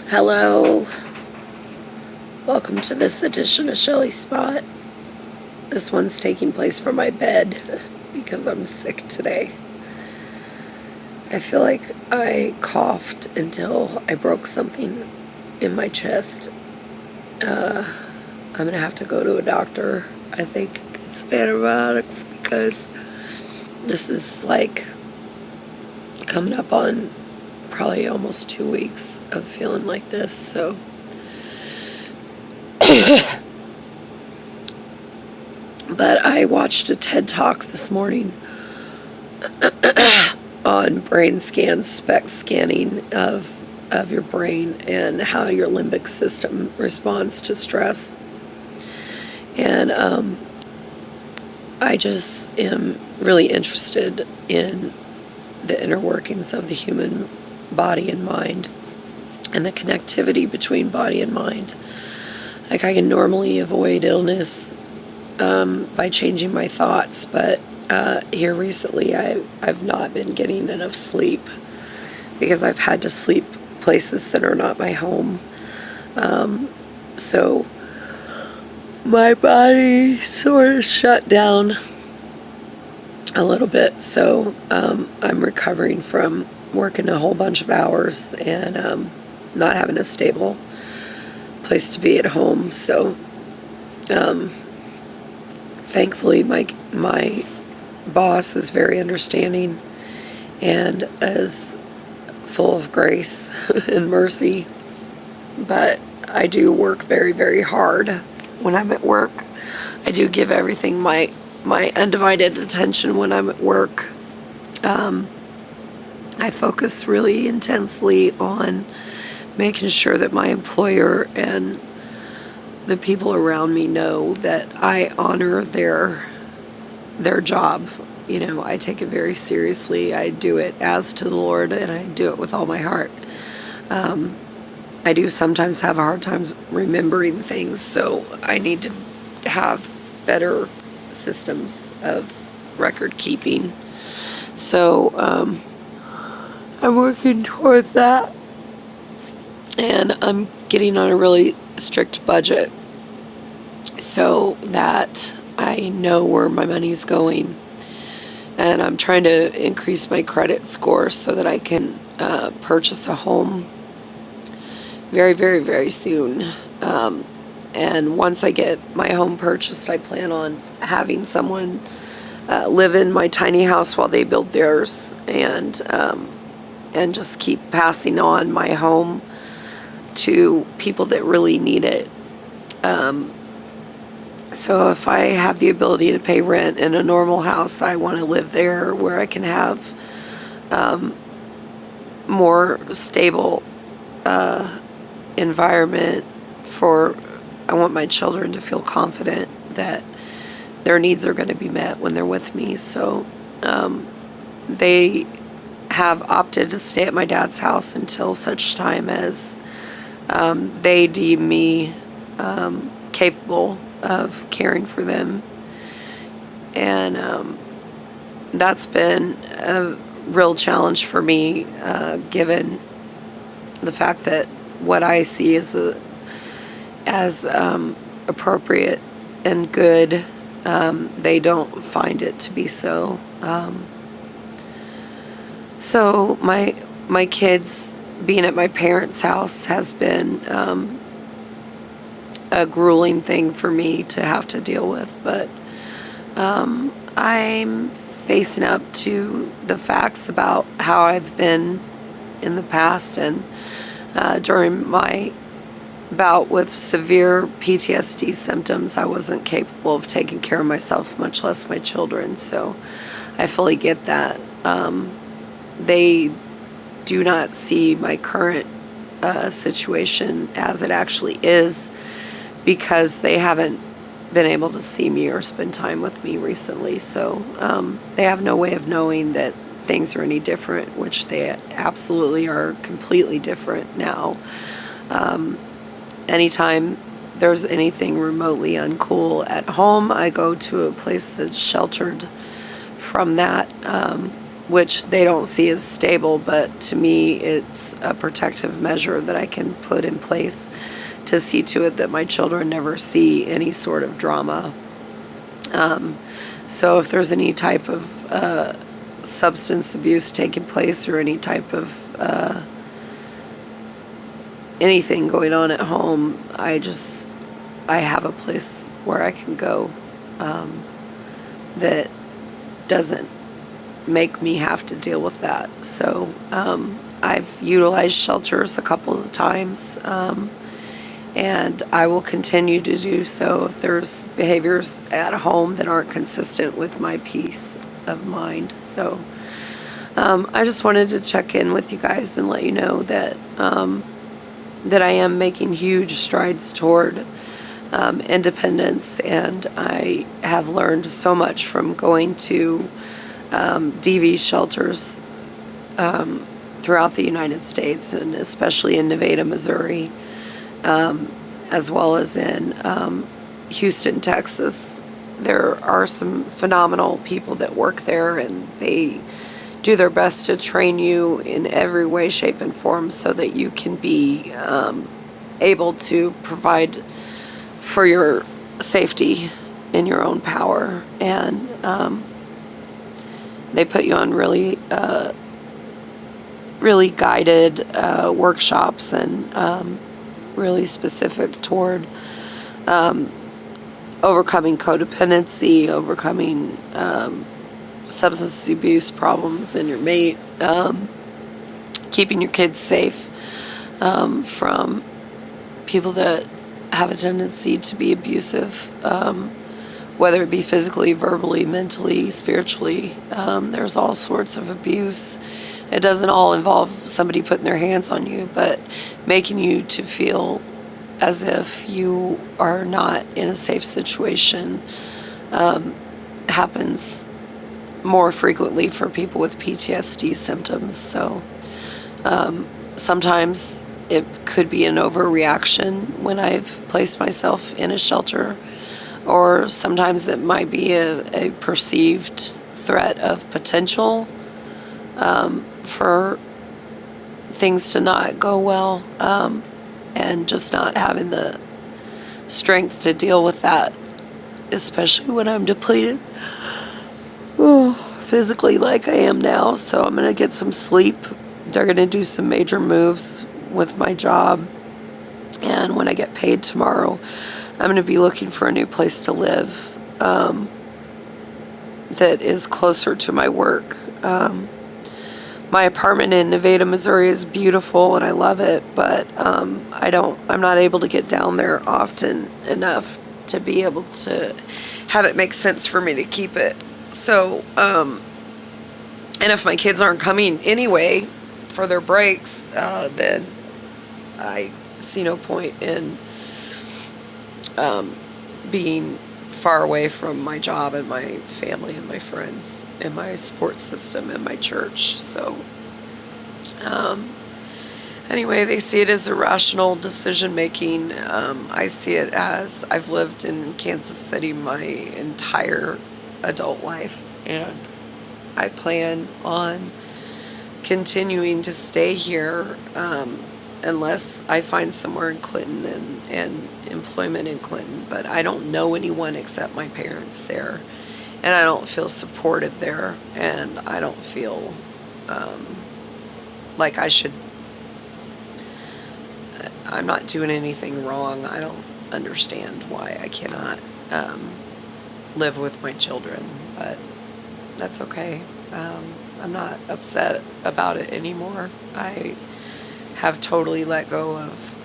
Hello, welcome to this edition of Shelly Spot. This one's taking place from my bed because I'm sick today. I feel like I coughed until I broke something in my chest. I'm gonna have to go to a doctor. I think it's antibiotics because this is like coming up on probably almost 2 weeks of feeling like this, so but I watched a TED Talk this morning on brain scans, SPECT scanning of your brain and how your limbic system responds to stress. And I just am really interested in the inner workings of the human body and mind and the connectivity between body and mind. Like, I can normally avoid illness by changing my thoughts, but here recently I've not been getting enough sleep because I've had to sleep places that are not my home. So my body sort of shut down a little bit. So I'm recovering from working a whole bunch of hours and not having a stable place to be at home. So thankfully my boss is very understanding and is full of grace and mercy. But I do work very, very hard when I'm at work. I do give everything my undivided attention when I'm at work. I focus really intensely on making sure that my employer and the people around me know that I honor their job. You know, I take it very seriously. I do it as to the Lord, and I do it with all my heart. I do sometimes have a hard time remembering things, so I need to have better systems of record keeping. So I'm working toward that, and I'm getting on a really strict budget so that I know where my money's going. And I'm trying to increase my credit score so that I can purchase a home very, very, very soon. And once I get my home purchased, I plan on having someone live in my tiny house while they build theirs, and just keep passing on my home to people that really need it. So if I have the ability to pay rent in a normal house, I want to live there where I can have more stable environment I want my children to feel confident that their needs are going to be met when they're with me. So they have opted to stay at my dad's house until such time as they deem me capable of caring for them. And that's been a real challenge for me, given the fact that what I see as appropriate and good, they don't find it to be so. So my kids being at my parents' house has been a grueling thing for me to have to deal with, but I'm facing up to the facts about how I've been in the past, and during my bout with severe PTSD symptoms, I wasn't capable of taking care of myself, much less my children. So I fully get that. They do not see my current situation as it actually is, because they haven't been able to see me or spend time with me recently. So they have no way of knowing that things are any different, which they absolutely are completely different now. Anytime there's anything remotely uncool at home, I go to a place that's sheltered from that. which they don't see as stable, but to me it's a protective measure that I can put in place to see to it that my children never see any sort of drama. So if there's any type of substance abuse taking place or any type of anything going on at home, I have a place where I can go that doesn't make me have to deal with that. So I've utilized shelters a couple of times, and I will continue to do so if there's behaviors at home that aren't consistent with my peace of mind. So I just wanted to check in with you guys and let you know that that I am making huge strides toward independence, and I have learned so much from going to DV shelters throughout the United States, and especially in Nevada, Missouri, as well as in Houston, Texas. There are some phenomenal people that work there, and they do their best to train you in every way, shape, and form so that you can be able to provide for your safety in your own power. And they put you on really guided workshops and really specific toward overcoming codependency, overcoming substance abuse problems in your mate, keeping your kids safe from people that have a tendency to be abusive, whether it be physically, verbally, mentally, spiritually. There's all sorts of abuse. It doesn't all involve somebody putting their hands on you, but making you to feel as if you are not in a safe situation happens more frequently for people with PTSD symptoms. So sometimes it could be an overreaction when I've placed myself in a shelter, or sometimes it might be a perceived threat of potential for things to not go well, and just not having the strength to deal with that, especially when I'm depleted physically like I am now. So I'm going to get some sleep. They're going to do some major moves with my job, and when I get paid tomorrow, I'm going to be looking for a new place to live that is closer to my work. My apartment in Nevada, Missouri is beautiful and I love it, but I'm not able to get down there often enough to be able to have it make sense for me to keep it. So, and if my kids aren't coming anyway for their breaks, then I see no point in being far away from my job and my family and my friends and my support system and my church. So anyway, they see it as irrational decision making. I see it as I've lived in Kansas City my entire adult life, and I plan on continuing to stay here unless I find somewhere in Clinton and employment in Clinton. But I don't know anyone except my parents there, and I don't feel supported there, and I don't feel like I'm not doing anything wrong. I don't understand why I cannot live with my children, but that's okay. I'm not upset about it anymore. I have totally let go of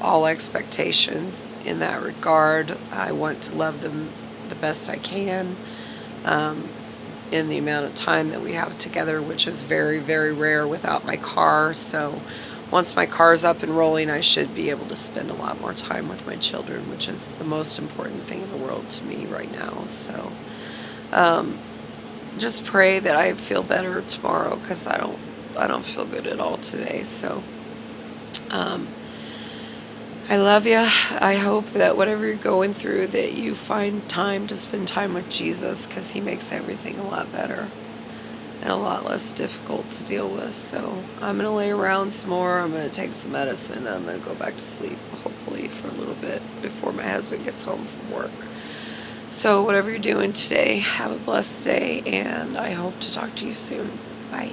all expectations in that regard. I want to love them the best I can in the amount of time that we have together, which is very, very rare without my car. So once my car's up and rolling, I should be able to spend a lot more time with my children, which is the most important thing in the world to me right now. So just pray that I feel better tomorrow, because I don't feel good at all today. So I love you. I hope that whatever you're going through, that you find time to spend time with Jesus, because he makes everything a lot better. and a lot less difficult to deal with. So I'm going to lay around some more. I'm going to take some medicine. I'm going to go back to sleep, hopefully for a little bit before my husband gets home from work. So whatever you're doing today, have a blessed day, and I hope to talk to you soon. Bye.